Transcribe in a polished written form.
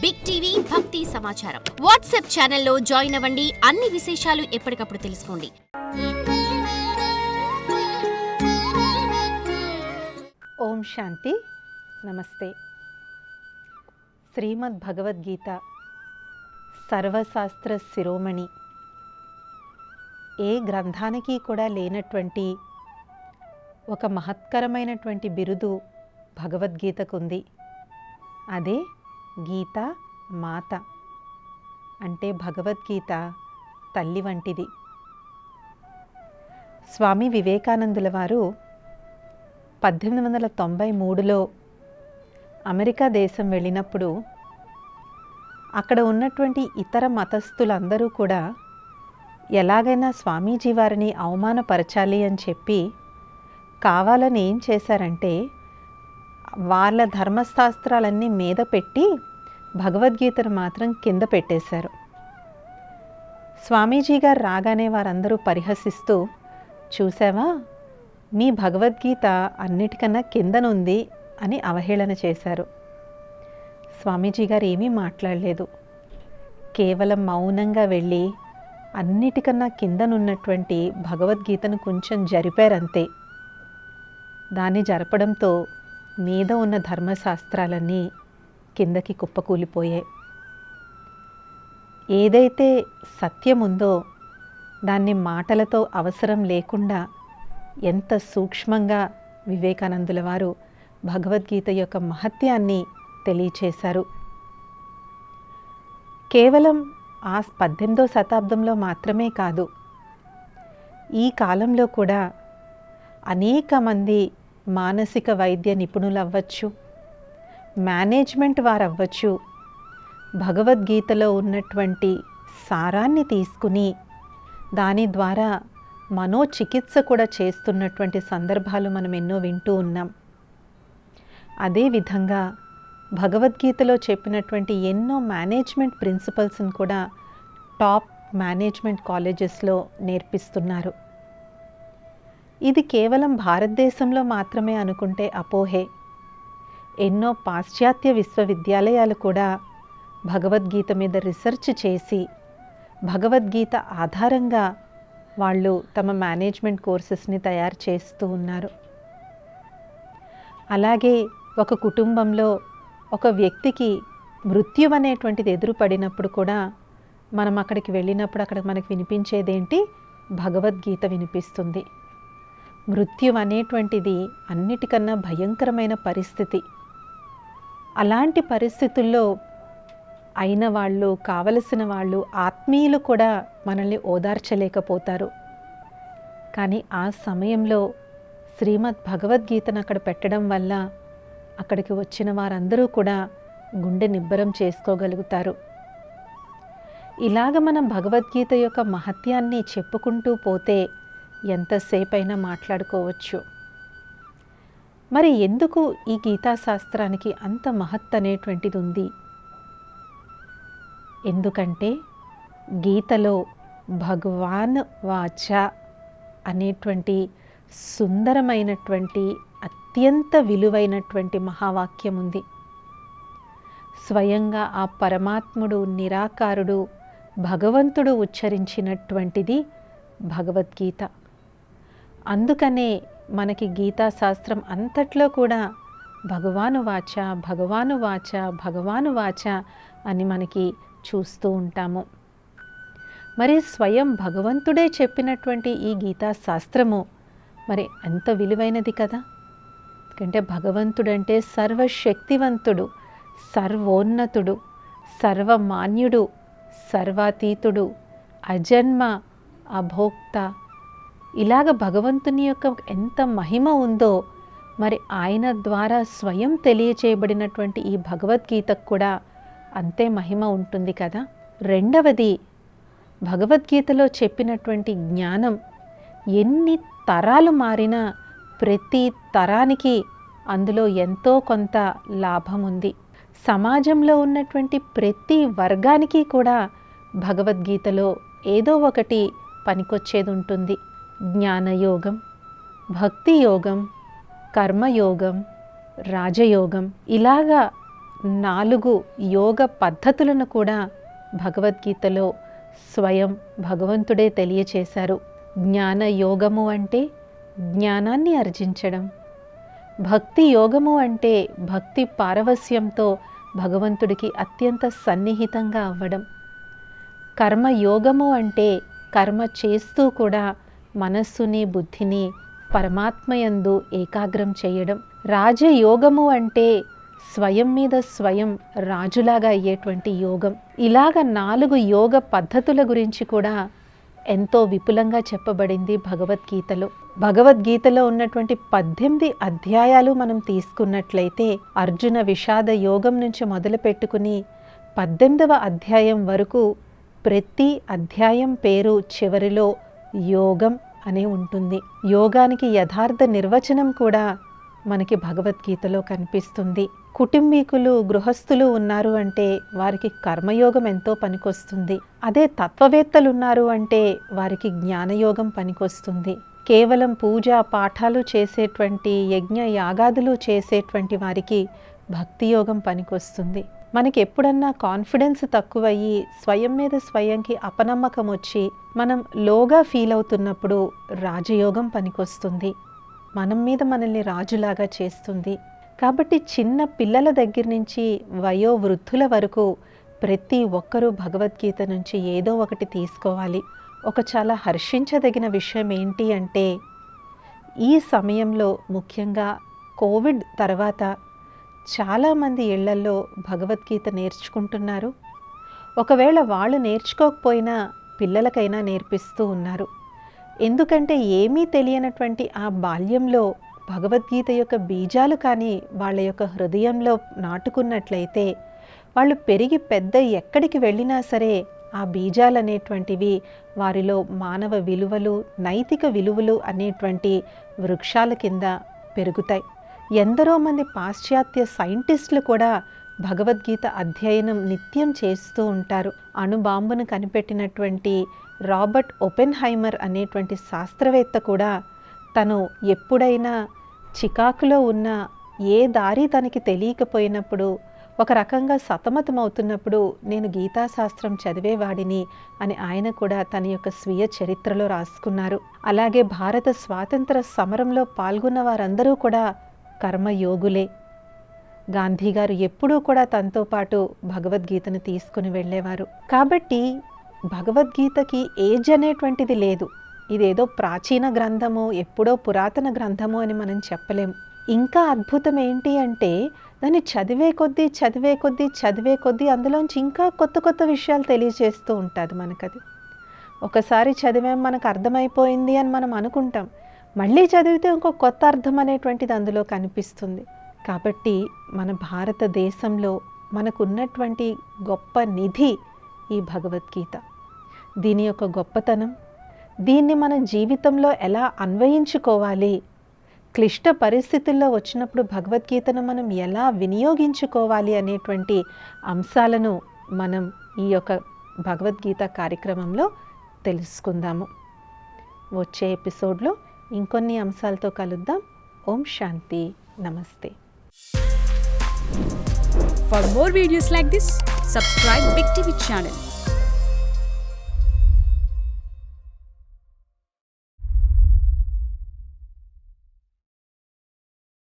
Big TV భక్తి సమాచారం WhatsApp ఛానల్లో జాయిన్ అవ్వండి. అన్ని విశేషాలు ఎప్పటికప్పుడు తెలుసుకోండి. ఓం శాంతి. నమస్తే. శ్రీమద్ భగవద్గీత సర్వశాస్త్ర శిరోమణి. ఏ గ్రంథానికి కూడా లేనటువంటి ఒక మహత్కరమైనటువంటి బిరుదు భగవద్గీతకుంది. అదే గీత మాత, అంటే భగవద్గీత తల్లి వంటిది. స్వామి వివేకానందుల వారు 1893లో అమెరికా దేశం వెళ్ళినప్పుడు అక్కడ ఉన్నటువంటి ఇతర మతస్థులందరూ కూడా ఎలాగైనా స్వామీజీ వారిని అవమానపరచాలి అని చెప్పి కావాలని ఏం చేశారంటే వాళ్ళ ధర్మశాస్త్రాలన్నీ మీద పెట్టి భగవద్గీతను మాత్రం కింద పెట్టేశారు. స్వామీజీ గారు రాగానే వారందరూ పరిహసిస్తూ, చూసావా మీ భగవద్గీత అన్నిటికన్నా కిందనుంది అని అవహేళన చేశారు. స్వామీజీ గారు ఏమీ మాట్లాడలేదు. కేవలం మౌనంగా వెళ్ళి అన్నిటికన్నా కిందనున్నటువంటి భగవద్గీతను కొంచెం జరిపారంతే. దాన్ని జరపడంతో మీద ఉన్న ధర్మశాస్త్రాలన్నీ కిందకి కుప్పకూలిపోయాయి. ఏదైతే సత్యం ఉందో దాన్ని మాటలతో అవసరం లేకుండా ఎంత సూక్ష్మంగా వివేకానందుల వారు భగవద్గీత యొక్క మహత్యాన్ని తెలియచేశారు. కేవలం ఆ 18వ శతాబ్దంలో మాత్రమే కాదు, ఈ కాలంలో కూడా అనేక మంది మానసిక వైద్య నిపుణులు అవ్వచ్చు, మేనేజ్మెంట్ వారు అవ్వచ్చు, భగవద్గీతలో ఉన్నటువంటి సారాన్ని తీసుకుని దాని ద్వారా మనోచికిత్స కూడా చేస్తున్నటువంటి సందర్భాలు మనం ఎన్నో వింటూ ఉన్నాం. అదేవిధంగా భగవద్గీతలో చెప్పినటువంటి ఎన్నో మేనేజ్మెంట్ ప్రిన్సిపల్స్ని కూడా టాప్ మేనేజ్మెంట్ కాలేజెస్లో నేర్పిస్తున్నారు. ఇది కేవలం భారతదేశంలో మాత్రమే అనుకుంటే అపోహే. ఎన్నో పాశ్చాత్య విశ్వవిద్యాలయాలు కూడా భగవద్గీత మీద రీసెర్చ్ చేసి భగవద్గీత ఆధారంగా వాళ్ళు తమ మేనేజ్మెంట్ కోర్సెస్ని తయారు చేస్తూ ఉన్నారు. అలాగే ఒక కుటుంబంలో ఒక వ్యక్తికి మృత్యు అనేటువంటిది ఎదురుపడినప్పుడు కూడా మనం అక్కడికి వెళ్ళినప్పుడు అక్కడ మనకు వినిపించేదేంటి? భగవద్గీత వినిపిస్తుంది. మృత్యు అనేటువంటిది అన్నిటికన్నా భయంకరమైన పరిస్థితి. అలాంటి పరిస్థితుల్లో అయిన వాళ్ళు, కావలసిన వాళ్ళు, ఆత్మీయులు కూడా మనల్ని ఓదార్చలేకపోతారు. కానీ ఆ సమయంలో శ్రీమద్ భగవద్గీతను అక్కడ పెట్టడం వల్ల అక్కడికి వచ్చిన వారందరూ కూడా గుండె నిబ్బరం చేసుకోగలుగుతారు. ఇలాగ మనం భగవద్గీత యొక్క మహత్యాన్ని చెప్పుకుంటూ పోతే ఎంతసేపైనా మాట్లాడుకోవచ్చు. మరి ఎందుకు ఈ గీతాశాస్త్రానికి అంత మహత్ అనేటువంటిది ఉంది? ఎందుకంటే గీతలో భగవాన్ వాచ అనేటువంటి సుందరమైనటువంటి అత్యంత విలువైనటువంటి మహావాక్యం ఉంది. స్వయంగా ఆ పరమాత్ముడు, నిరాకారుడు, భగవంతుడు ఉచ్చరించినటువంటిది భగవద్గీత. అందుకనే మనకి గీతాశాస్త్రం అంతట్లో కూడా భగవాను వాచ, భగవాను వాచ, భగవాను వాచ అని మనకి చూస్తూ ఉంటాము. మరి స్వయం భగవంతుడే చెప్పినటువంటి ఈ గీతాశాస్త్రము మరి ఎంత విలువైనది కదా. ఎందుకంటే భగవంతుడంటే సర్వశక్తివంతుడు, సర్వోన్నతుడు, సర్వమాన్యుడు, సర్వాతీతుడు, అజన్మ, అభోక్త. ఇలాగ భగవంతుని యొక్క ఎంత మహిమ ఉందో మరి ఆయన ద్వారా స్వయం తెలియచేయబడినటువంటి ఈ భగవద్గీతకు కూడా అంతే మహిమ ఉంటుంది కదా. రెండవది, భగవద్గీతలో చెప్పినటువంటి జ్ఞానం ఎన్ని తరాలు మారినా ప్రతి తరానికి అందులో ఎంతో కొంత లాభం ఉంది. సమాజంలో ఉన్నటువంటి ప్రతి వర్గానికి కూడా భగవద్గీతలో ఏదో ఒకటి పనికొచ్చేది ఉంటుంది. జ్ఞానయోగం, భక్తి యోగం, కర్మయోగం, రాజయోగం, ఇలాగా 4 యోగ పద్ధతులను కూడా భగవద్గీతలో స్వయం భగవంతుడే తెలియచేశారు. జ్ఞాన యోగము అంటే జ్ఞానాన్ని ఆర్జించడం, భక్తి యోగము అంటే భక్తి పారవస్యంతో భగవంతుడికి అత్యంత సన్నిహితంగా అవ్వడం, కర్మ యోగము అంటే కర్మ చేస్తూ కూడా మనస్సుని బుద్ధిని పరమాత్మయందు ఏకాగ్రం చేయడం, రాజయోగము అంటే స్వయం మీద స్వయం రాజులాగా అయ్యేటువంటి యోగం. ఇలాగ 4 యోగ పద్ధతుల గురించి కూడా ఎంతో విపులంగా చెప్పబడింది భగవద్గీతలో. భగవద్గీతలో ఉన్నటువంటి 18 అధ్యాయాలు మనం తీసుకున్నట్లయితే అర్జున విషాద యోగం నుంచి మొదలు పెట్టుకుని 18వ అధ్యాయం వరకు ప్రతి అధ్యాయం పేరు చివరిలో యోగం అనే ఉంటుంది. యోగానికి యథార్థ నిర్వచనం కూడా మనకి భగవద్గీతలో కనిపిస్తుంది. కుటుంబీకులు గృహస్థులు ఉన్నారు అంటే వారికి కర్మయోగం ఎంతో పనికొస్తుంది. అదే తత్వవేత్తలు ఉన్నారు అంటే వారికి జ్ఞానయోగం పనికొస్తుంది. కేవలం పూజ పాఠాలు చేసేటువంటి యజ్ఞ యాగాదులు చేసేటువంటి వారికి భక్తి యోగం పనికొస్తుంది. మనకి ఎప్పుడన్నా కాన్ఫిడెన్స్ తక్కువయ్యి స్వయం మీద స్వయంకి అపనమ్మకం వచ్చి మనం లోగా ఫీల్ అవుతున్నప్పుడు రాజయోగం పనికొస్తుంది. మనం మీద మనల్ని రాజులాగా చేస్తుంది. కాబట్టి చిన్న పిల్లల దగ్గర నుంచి వయోవృద్ధుల వరకు ప్రతి ఒక్కరూ భగవద్గీత నుంచి ఏదో ఒకటి తీసుకోవాలి. ఒక చాలా హర్షించదగిన విషయం ఏంటి అంటే ఈ సమయంలో ముఖ్యంగా కోవిడ్ తర్వాత చాలామంది ఇళ్లల్లో భగవద్గీత నేర్చుకుంటున్నారు. ఒకవేళ వాళ్ళు నేర్చుకోకపోయినా పిల్లలకైనా నేర్పిస్తూ ఉన్నారు. ఎందుకంటే ఏమీ తెలియనటువంటి ఆ బాల్యంలో భగవద్గీత యొక్క బీజాలు కానీ వాళ్ళ యొక్క హృదయంలో నాటుకున్నట్లయితే వాళ్ళు పెరిగి పెద్ద ఎక్కడికి వెళ్ళినా సరే ఆ బీజాలు అనేటువంటివి వారిలో మానవ విలువలు, నైతిక విలువలు అనేటువంటి వృక్షాల కింద పెరుగుతాయి. ఎందరో మంది పాశ్చాత్య సైంటిస్టులు కూడా భగవద్గీత అధ్యయనం నిత్యం చేస్తూ ఉంటారు. అణుబాంబును కనిపెట్టినటువంటి రాబర్ట్ ఒపెన్హైమర్ అనేటువంటి శాస్త్రవేత్త కూడా తను ఎప్పుడైనా చికాకులో ఉన్న ఏ దారి తనకి తెలియకపోయినప్పుడు ఒక రకంగా సతమతమవుతున్నప్పుడు నేను గీతాశాస్త్రం చదివేవాడిని అని ఆయన కూడా తన యొక్క స్వీయ చరిత్రలో రాసుకున్నారు. అలాగే భారత స్వాతంత్ర సమరంలో పాల్గొన్న వారందరూ కూడా కర్మయోగులే. గాంధీ గారు ఎప్పుడూ కూడా తనతో పాటు భగవద్గీతను తీసుకుని వెళ్ళేవారు. కాబట్టి భగవద్గీతకి ఏజ్ అనేటువంటిది లేదు. ఇదేదో ప్రాచీన గ్రంథము, ఎప్పుడో పురాతన గ్రంథము అని మనం చెప్పలేం. ఇంకా అద్భుతం ఏంటి అంటే దాన్ని చదివే కొద్దీ అందులోంచి ఇంకా కొత్త కొత్త విషయాలు తెలియజేస్తూ ఉంటుంది మనకది. ఒకసారి చదివాం మనకు అర్థమైపోయింది అని మనం అనుకుంటాం. మళ్ళీ చదివితే ఇంకో కొత్త అర్థం అనేటువంటిది అందులో కనిపిస్తుంది. కాబట్టి మన భారతదేశంలో మనకున్నటువంటి గొప్ప నిధి ఈ భగవద్గీత. దీని యొక్క గొప్పతనం, దీన్ని మన జీవితంలో ఎలా అన్వయించుకోవాలి, క్లిష్ట పరిస్థితుల్లో వచ్చినప్పుడు భగవద్గీతను మనం ఎలా వినియోగించుకోవాలి అనేటువంటి అంశాలను మనం ఈ యొక్క భగవద్గీత కార్యక్రమంలో తెలుసుకుందాము. వచ్చే ఎపిసోడ్లో ఇంకొన్ని అంశాలతో కలుద్దాం. ఓం శాంతి. నమస్తే. For more videos like this, subscribe Big TV channel.